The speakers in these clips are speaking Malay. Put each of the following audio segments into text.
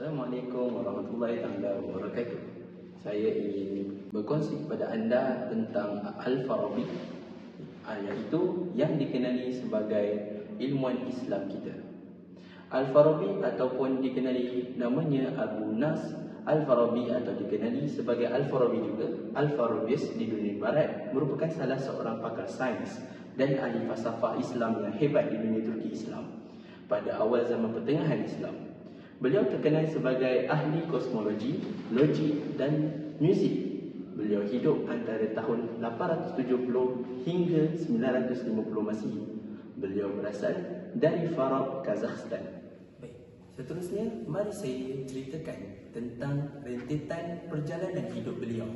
Assalamualaikum warahmatullahi taala wabarakatuh. Saya ingin berkongsi kepada anda tentang Al-Farabi, iaitu yang dikenali sebagai ilmuwan Islam kita. Al-Farabi ataupun dikenali namanya Abu Nas Al-Farabi atau dikenali sebagai Al-Farabi juga, Al-Farabius di dunia barat, merupakan salah seorang pakar sains dan ahli falsafah Islam yang hebat di dunia Turki Islam pada awal zaman pertengahan Islam. Beliau terkenal sebagai ahli kosmologi, logik dan muzik. Beliau hidup antara tahun 870 hingga 950 Masihi. Beliau berasal dari Farab, Kazakhstan. Baik, seterusnya mari saya ceritakan tentang rentetan perjalanan hidup beliau.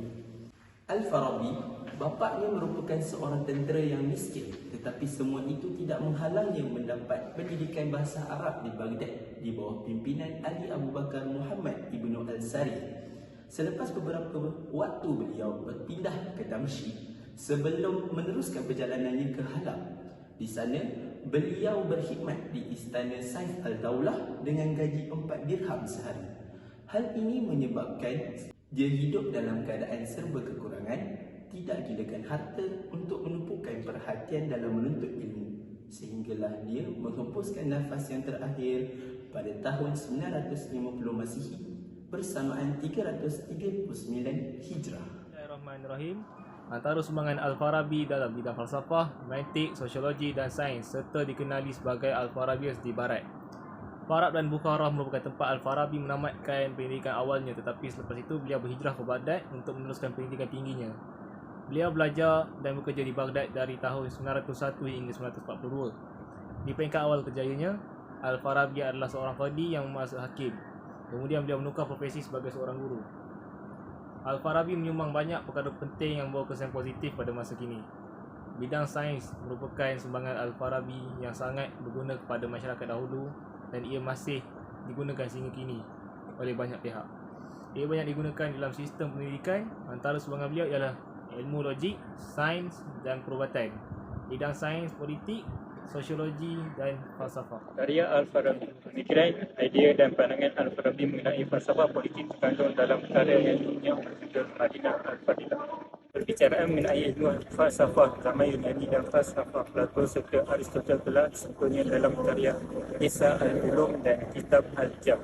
Al-Farabi, bapaknya merupakan seorang tentera yang miskin, tetapi semua itu tidak menghalangnya mendapat pendidikan bahasa Arab di Baghdad di bawah pimpinan Ali Abu Bakar Muhammad ibnu Al-Sari. Selepas beberapa waktu beliau berpindah ke Damsyik sebelum meneruskan perjalanannya ke Halab. Di sana, beliau berkhidmat di Istana Sains Al-Daulah dengan gaji 4 dirham sehari. Hal ini menyebabkan dia hidup dalam keadaan serba kekurangan, tidak gilakan harta untuk menumpukan perhatian dalam menuntut ilmu, sehinggalah dia menghempuskan nafas yang terakhir pada tahun 950 Masihi bersamaan 339 Hijrah. Bismillahirrahmanirrahim. Antara sumbangan Al-Farabi dalam bidang falsafah, mantik, sosiologi dan sains serta dikenali sebagai Al-Farabius di Barat. Farab dan Bukhara merupakan tempat Al-Farabi menamatkan pendidikan awalnya, tetapi selepas itu beliau berhijrah ke Baghdad untuk meneruskan pendidikan tingginya. Beliau belajar dan bekerja di Baghdad dari tahun 901 hingga 942. Di peringkat awal kerjayanya, Al-Farabi adalah seorang qadi yang memasuk hakim. Kemudian beliau menukar profesi sebagai seorang guru. Al-Farabi menyumbang banyak perkara penting yang membawa kesan positif pada masa kini. Bidang sains merupakan sumbangan Al-Farabi yang sangat berguna kepada masyarakat dahulu dan ia masih digunakan sehingga kini oleh banyak pihak. Ia banyak digunakan dalam sistem pendidikan. Antara sumbangan beliau ialah ilmu logik, sains dan perubatan, bidang sains politik, sosiologi dan falsafah. Karya Al-Farabi. Pemikiran, idea dan pandangan Al-Farabi mengenai falsafah politik terkandung dalam karya yang berjudul Madinah Al-Fadilah. Perbicaraan mengenai ilmu falsafah zaman Yunani dan falsafah Plato serta Aristoteles telah disebutnya dalam karya Kisah Al-Ulum dan Kitab Al-Jam.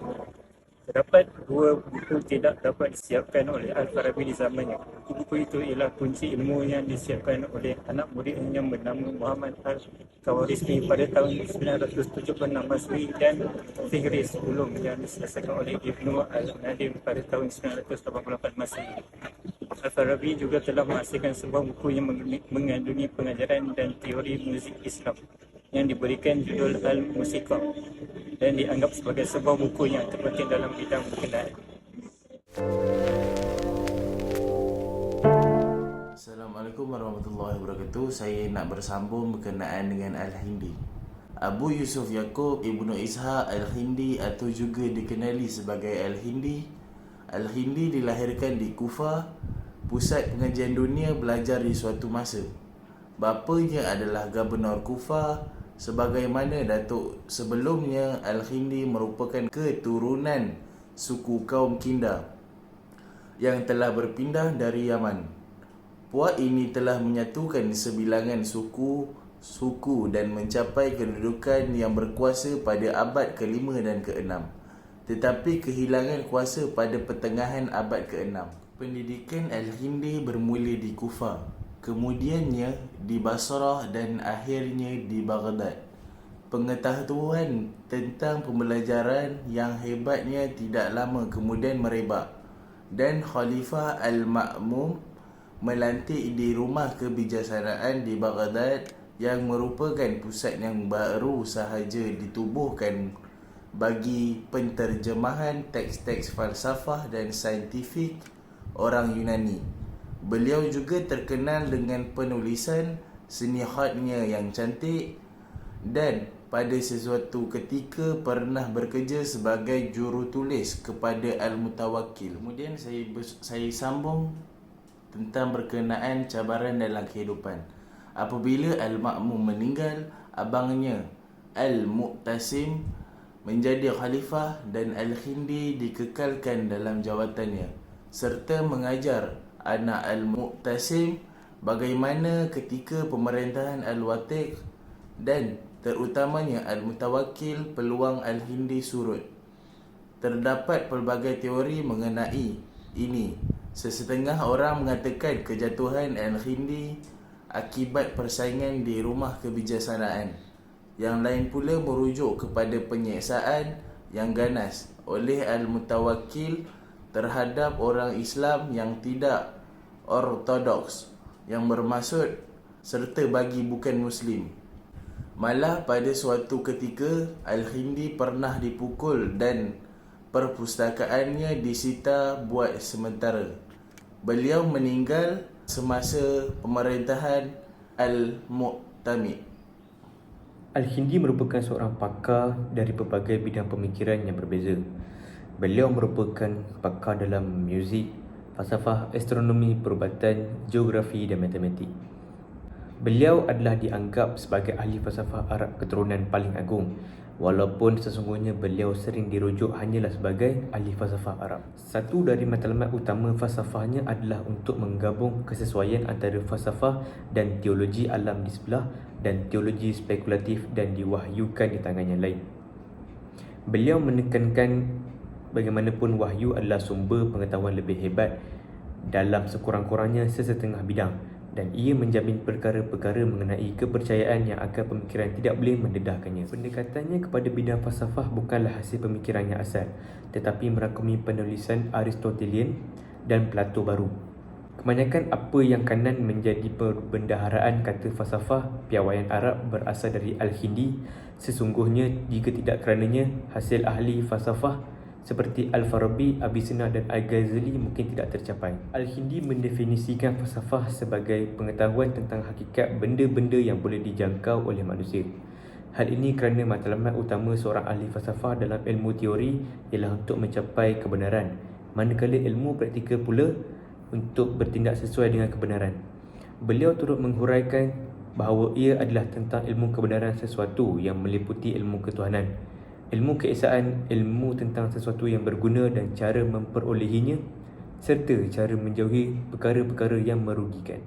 Terdapat dua buku tidak dapat disiapkan oleh Al-Farabi di zamannya. Buku itu ialah Kunci Ilmu yang disiapkan oleh anak muridnya yang bernama Muhammad Al-Khawarizmi pada tahun 976 Masri dan Fihris Ulum yang diselesaikan oleh Ibnu Al-Nadim pada tahun 988 Masri. Al-Farabi juga telah menghasilkan sebuah buku yang mengandungi pengajaran dan teori muzik Islam yang diberikan judul Al-Musiqa dan dianggap sebagai sebuah buku yang terpenting dalam bidang berkenaan. Assalamualaikum warahmatullahi wabarakatuh. Saya nak bersambung berkenaan dengan Al-Hindi. Abu Yusuf Yaqub Ibnu Ishaq Al-Hindi atau juga dikenali sebagai Al-Hindi. Al-Hindi dilahirkan di Kufah, pusat pengajian dunia belajar di suatu masa. Bapanya adalah Gubernur Kufah. Sebagaimana datuk sebelumnya, Al-Hindi merupakan keturunan suku kaum Kinda yang telah berpindah dari Yaman. Puak ini telah menyatukan sebilangan suku dan mencapai kedudukan yang berkuasa pada abad ke-5 dan ke-6. Tetapi kehilangan kuasa pada pertengahan abad ke-6. Pendidikan Al-Hindi bermula di Kufah, kemudiannya di Basrah dan akhirnya di Baghdad. Pengetahuan tentang pembelajaran yang hebatnya tidak lama kemudian merebak dan Khalifah Al-Ma'mum melantik di rumah kebijaksanaan di Baghdad yang merupakan pusat yang baru sahaja ditubuhkan bagi penterjemahan teks-teks falsafah dan saintifik orang Yunani. Beliau juga terkenal dengan penulisan seni khatnya yang cantik dan pada sesuatu ketika pernah bekerja sebagai jurutulis kepada Al-Mutawakkil. Kemudian saya sambung tentang berkenaan cabaran dalam kehidupan. Apabila Al-Ma'mum meninggal, abangnya Al-Mu'tasim menjadi khalifah dan Al-Hindi dikekalkan dalam jawatannya, serta mengajar anak Al-Mu'tasim bagaimana ketika pemerintahan Al-Watiq dan terutamanya Al-Mutawakkil peluang Al-Hindi surut. Terdapat pelbagai teori mengenai ini. Sesetengah orang mengatakan kejatuhan Al-Hindi akibat persaingan di rumah kebijaksanaan. Yang lain pula merujuk kepada penyiksaan yang ganas oleh Al-Mutawakkil terhadap orang Islam yang tidak ortodoks, yang bermaksud serta bagi bukan Muslim. Malah pada suatu ketika Al-Hindi pernah dipukul dan perpustakaannya disita buat sementara. Beliau meninggal semasa pemerintahan Al-Mu'tamid. Al-Hindi merupakan seorang pakar dari pelbagai bidang pemikiran yang berbeza. Beliau merupakan pakar dalam muzik, falsafah, astronomi, perubatan, geografi dan matematik. Beliau adalah dianggap sebagai ahli falsafah Arab keturunan paling agung, walaupun sesungguhnya beliau sering dirujuk hanyalah sebagai ahli falsafah Arab. Satu dari matlamat utama falsafahnya adalah untuk menggabung kesesuaian antara falsafah dan teologi alam di sebelah dan teologi spekulatif dan diwahyukan di tangan yang lain. Beliau menekankan bagaimanapun wahyu adalah sumber pengetahuan lebih hebat dalam sekurang-kurangnya sesetengah bidang, dan ia menjamin perkara-perkara mengenai kepercayaan yang akal pemikiran tidak boleh mendedahkannya. Pendekatannya kepada bidang falsafah bukanlah hasil pemikiran yang asal, tetapi merangkumi penulisan Aristotelian dan Plato baru. Kebanyakan apa yang kanan menjadi perbendaharaan kata falsafah piawaian Arab berasal dari Al-Hindi. Sesungguhnya jika tidak kerananya, hasil ahli falsafah seperti Al-Farabi, Avicenna dan Al-Ghazali mungkin tidak tercapai. Al-Hindi mendefinisikan falsafah sebagai pengetahuan tentang hakikat benda-benda yang boleh dijangkau oleh manusia. Hal ini kerana matlamat utama seorang ahli falsafah dalam ilmu teori ialah untuk mencapai kebenaran, manakala ilmu praktikal pula untuk bertindak sesuai dengan kebenaran. Beliau turut menghuraikan bahawa ia adalah tentang ilmu kebenaran sesuatu yang meliputi ilmu ketuhanan, ilmu keesaan, ilmu tentang sesuatu yang berguna dan cara memperolehinya, serta cara menjauhi perkara-perkara yang merugikan.